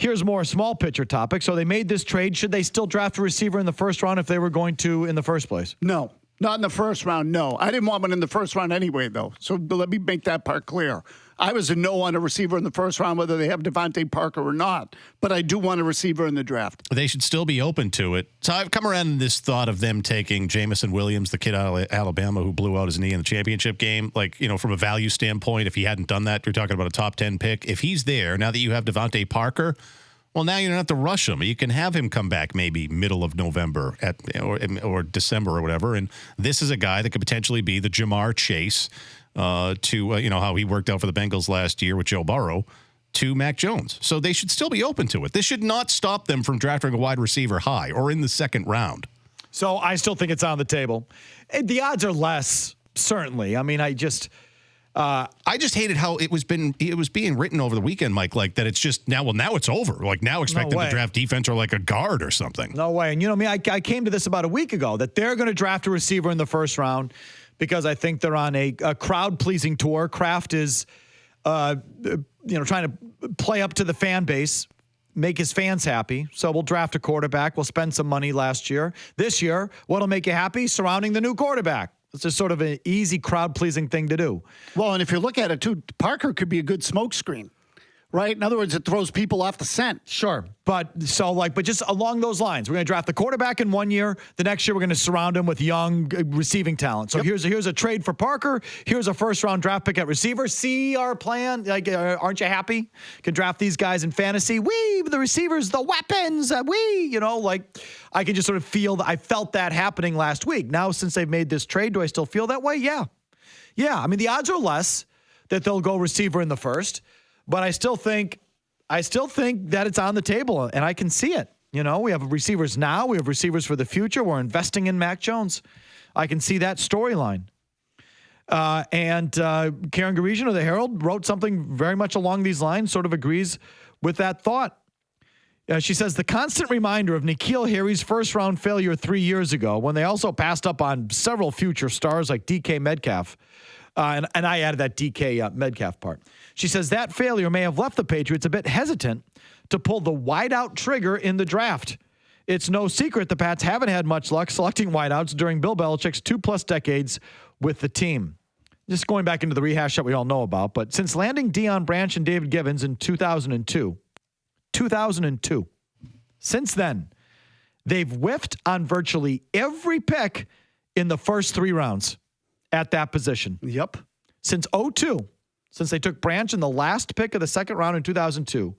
Here's more small picture topic. So they made this trade. Should they still draft a receiver in the first round if they were going to in the first place? No, not in the first round. No, I didn't want one in the first round anyway, though. So let me make that part clear. I was a no on a receiver in the first round, whether they have DeVante Parker or not. But I do want a receiver in the draft. They should still be open to it. So I've come around to this thought of them taking Jamison Williams, the kid out of Alabama who blew out his knee in the championship game. Like, from a value standpoint, if he hadn't done that, you're talking about a top 10 pick. If he's there, now that you have DeVante Parker, well, now you don't have to rush him. You can have him come back maybe middle of November or December or whatever. And this is a guy that could potentially be the Jamar Chase to how he worked out for the Bengals last year with Joe Burrow to Mac Jones. So they should still be open to it. This should not stop them from drafting a wide receiver high or in the second round. So I still think it's on the table. The odds are less, certainly. I mean, I just hated how it was being written over the weekend, Mike, like that it's just now it's over. Like now expect them to draft defense or like a guard or something. No way. And I came to this about a week ago that they're going to draft a receiver in the first round because I think they're on a crowd-pleasing tour. Kraft is, trying to play up to the fan base, make his fans happy. So we'll draft a quarterback. We'll spend some money last year. This year, what'll make you happy? Surrounding the new quarterback. It's just sort of an easy crowd-pleasing thing to do. Well, and if you look at it, too, Parker could be a good smokescreen, right? In other words, it throws people off the scent. Sure. But just along those lines, we're going to draft the quarterback in 1 year. The next year, we're going to surround him with young receiving talent. So here's a trade for Parker. Here's a first-round draft pick at receiver. See our plan? Aren't you happy? Can draft these guys in fantasy. The receivers, the weapons. I can just sort of feel I felt that happening last week. Now, since they've made this trade, do I still feel that way? Yeah. I mean, the odds are less that they'll go receiver in the first, but I still think that it's on the table, and I can see it. We have receivers now. We have receivers for the future. We're investing in Mac Jones. I can see that storyline. And Karen Garesian of the Herald wrote something very much along these lines, sort of agrees with that thought. She says, the constant reminder of N'Keal Harry's first-round failure 3 years ago, when they also passed up on several future stars like DK Metcalf, and I added that DK Metcalf part. She says that failure may have left the Patriots a bit hesitant to pull the wideout trigger in the draft. It's no secret the Pats haven't had much luck selecting wideouts during Bill Belichick's 2+ decades with the team. Just going back into the rehash that we all know about, but since landing Deion Branch and David Givens in 2002, since then, they've whiffed on virtually every pick in the first 3 rounds at that position. Yep. Since 2002, since they took Branch in the last pick of the second round in 2002,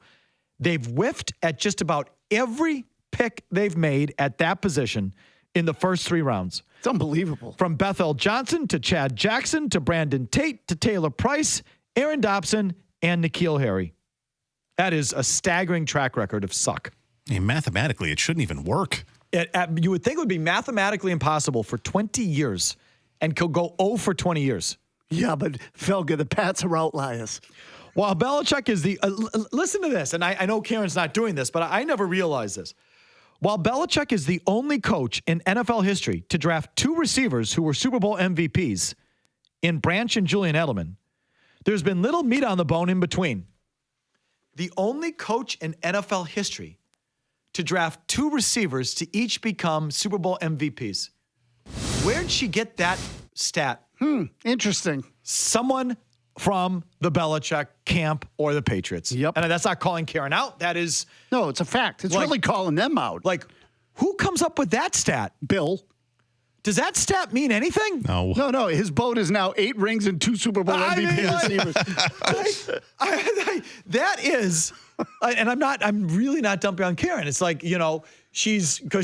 they've whiffed at just about every pick they've made at that position in the first 3 rounds. It's unbelievable. From Bethel Johnson to Chad Jackson to Brandon Tate to Taylor Price, Aaron Dobson, and N'Keal Harry. That is a staggering track record of suck. And mathematically, it shouldn't even work. You would think it would be mathematically impossible for 20 years and could go 0 for 20 years. Yeah, but Felger, the Pats are outliers. While Belichick is the listen to this, and I know Karen's not doing this, but I never realized this. While Belichick is the only coach in NFL history to draft 2 receivers who were Super Bowl MVPs in Branch and Julian Edelman, there's been little meat on the bone in between. The only coach in NFL history to draft 2 receivers to each become Super Bowl MVPs. Where'd she get that stat? Interesting. Someone from the Belichick camp or the Patriots. Yep. And that's not calling Karen out. That is... No, it's a fact. It's really calling them out. Like, who comes up with that stat? Bill. Does that stat mean anything? No. His boat is now 8 rings and 2 Super Bowl MVP receivers. That is... and I'm really not dumping on Karen. It's like, because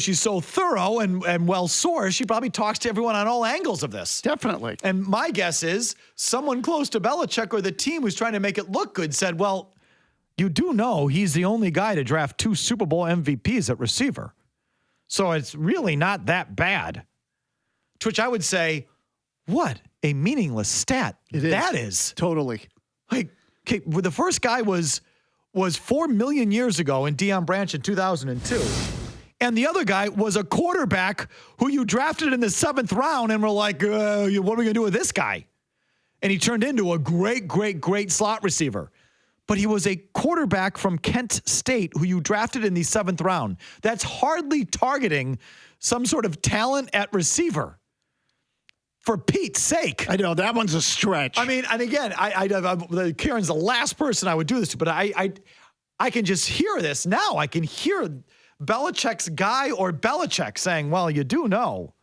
she's so thorough and well-sourced, she probably talks to everyone on all angles of this. Definitely. And my guess is someone close to Belichick or the team who's trying to make it look good said, well, you do know he's the only guy to draft 2 Super Bowl MVPs at receiver. So it's really not that bad. To which I would say, what a meaningless stat that is. Totally. Like, okay, well, the first guy was 4 million years ago in Deion Branch in 2002. And the other guy was a quarterback who you drafted in the 7th round and were like, what are we going to do with this guy? And he turned into a great, great, great slot receiver. but he was a quarterback from Kent State who you drafted in the 7th round. That's hardly targeting some sort of talent at receiver. For Pete's sake. I know that one's a stretch. I mean, and again, Karen's the last person I would do this to, but I can just hear this now. I can hear Belichick's guy or Belichick saying, well, you do know.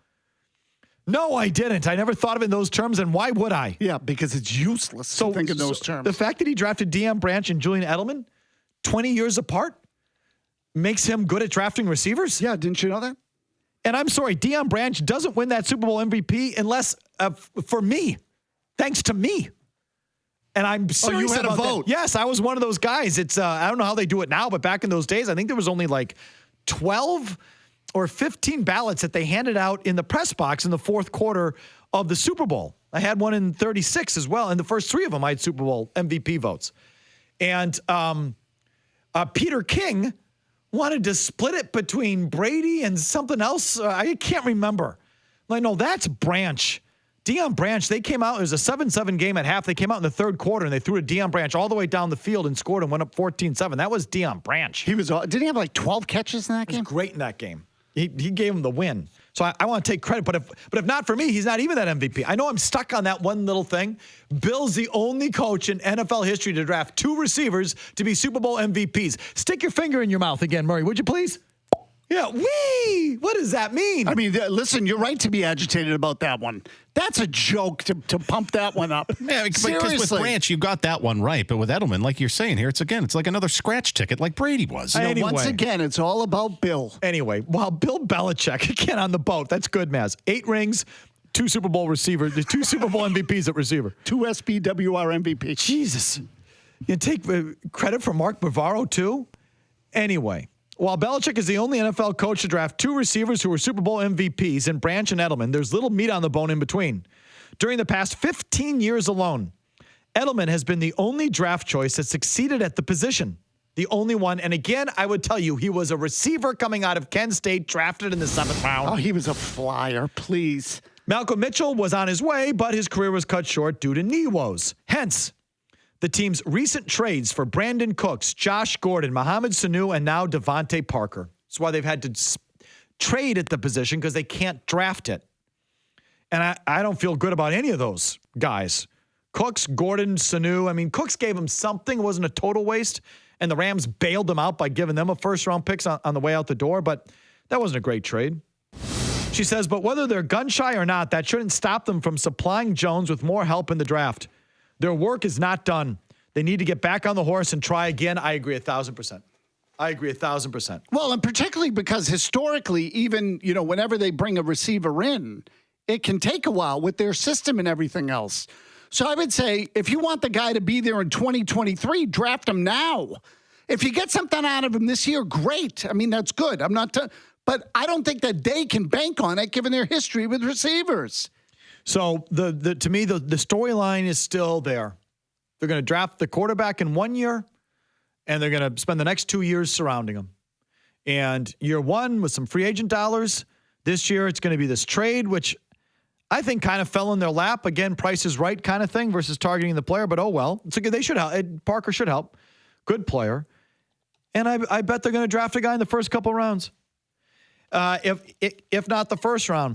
No, I didn't. I never thought of it in those terms, and why would I? Yeah, because it's useless to think in those terms. The fact that he drafted Deion Branch and Julian Edelman 20 years apart makes him good at drafting receivers? Yeah, didn't you know that? And I'm sorry, Deion Branch doesn't win that Super Bowl MVP unless, for me, thanks to me. And I'm serious you had about a vote. that. Yes, I was one of those guys. It's I don't know how they do it now, but back in those days, I think there was only like 12 or 15 ballots that they handed out in the press box in the 4th quarter of the Super Bowl. I had one in 36 as well. And the first 3 of them, I had Super Bowl MVP votes. And Peter King wanted to split it between Brady and something else. I can't remember. Like, no, that's Branch. Deion Branch, they came out. It was a 7-7 game at half. They came out in the 3rd quarter, and they threw a Deion Branch all the way down the field and scored and went up 14-7. That was Deion Branch. Didn't he have like 12 catches in that game? He was great in that game. He gave him the win. So I want to take credit. But if not for me, he's not even that MVP. I know I'm stuck on that one little thing. Bill's the only coach in NFL history to draft 2 receivers to be Super Bowl MVPs. Stick your finger in your mouth again, Murray, would you please? Yeah, wee! What does that mean? I mean, listen, you're right to be agitated about that one. That's a joke to pump that one up. Yeah, because with Branch, you got that one right. But with Edelman, like you're saying here, it's like another scratch ticket like Brady was. Anyway. Once again, it's all about Bill. Anyway, while Bill Belichick, again on the boat, that's good, Maz. 8 rings, 2 Super Bowl receivers, 2 Super Bowl MVPs at receiver. 2 SBWR MVP. Jesus. You take credit for Mark Bavaro, too? Anyway. While Belichick is the only NFL coach to draft 2 receivers who were Super Bowl MVPs in Branch and Edelman, there's little meat on the bone in between. During the past 15 years alone, Edelman has been the only draft choice that succeeded at the position. The only one. And again, I would tell you, he was a receiver coming out of Kent State, drafted in the 7th round. Oh, he was a flyer, please. Malcolm Mitchell was on his way, but his career was cut short due to knee woes. Hence, the team's recent trades for Brandon Cooks, Josh Gordon, Mohamed Sanu, and now DeVante Parker. That's why they've had to trade at the position because they can't draft it. And I don't feel good about any of those guys. Cooks, Gordon, Sanu. I mean, Cooks gave him something. It wasn't a total waste. And the Rams bailed them out by giving them a 1st-round pick on the way out the door. But that wasn't a great trade. She says, but whether they're gun-shy or not, that shouldn't stop them from supplying Jones with more help in the draft. Their work is not done. They need to get back on the horse and try again. I agree 1,000%. I agree 1,000%. Well, and particularly because historically, even, whenever they bring a receiver in, it can take a while with their system and everything else. So I would say if you want the guy to be there in 2023, draft him now. If you get something out of him this year, great. I mean, that's good. But I don't think that they can bank on it given their history with receivers. So to me, the storyline is still there. They're going to draft the quarterback in 1 year, and they're going to spend the next 2 years surrounding him. And year 1 with some free agent dollars. This year, it's going to be this trade, which I think kind of fell in their lap. Again, Price is Right kind of thing versus targeting the player. But oh well, it's okay. They should help. Parker should help. Good player. And I bet they're going to draft a guy in the first couple rounds. If not the 1st round.